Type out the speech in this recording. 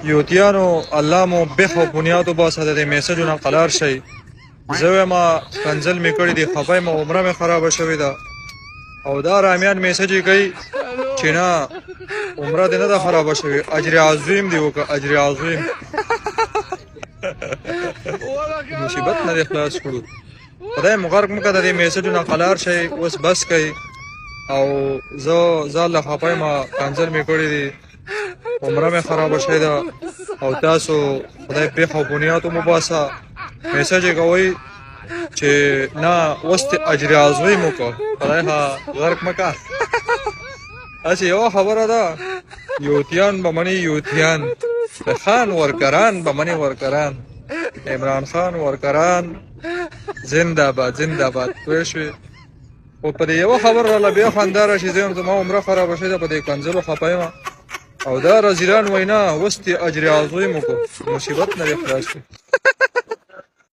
یوتیانو الله مو بخ او بنیاد وباسه د میسجونه قلار شي. زه وایم کنزل مې کړي دي، خفه یم، عمره مې خرابه شوې ده او دا رامیان میسج یې کوي چې نه عمره دې نه ده خرابه شوې، اجر عظیم دې وکړه، اجر عظیم. مصیبت نه دې خلاص کړو. خدای مو غرق مو که د دې میسجونه قلار شي. اوس بس کوي او زه ځان له خفه یم، کنزل مې کړي دي، عمره مې خرابه شوې ده او تاسو خدای پېښ او بنیاد وباسه. میسج یې کوئ چې نه اوس دې اجر عظیم وکړه، خدای غرق مه که. هسې یوه خبره ده، یوتیان به مني، یوتیان د خان ورکران به مني، ورکران عمران خان ورکران زنده باد زنده باد. پوه شوې؟ خو په دې یوه خبره راله بیا خندا راشي. زه یم زما عمره خرابه شوې ده، په دې کنځلو خفه یم او دا رزیلان وایي نه اوس دې اجر عظیم وکړو. مصیبت نه دې خلاص کړو.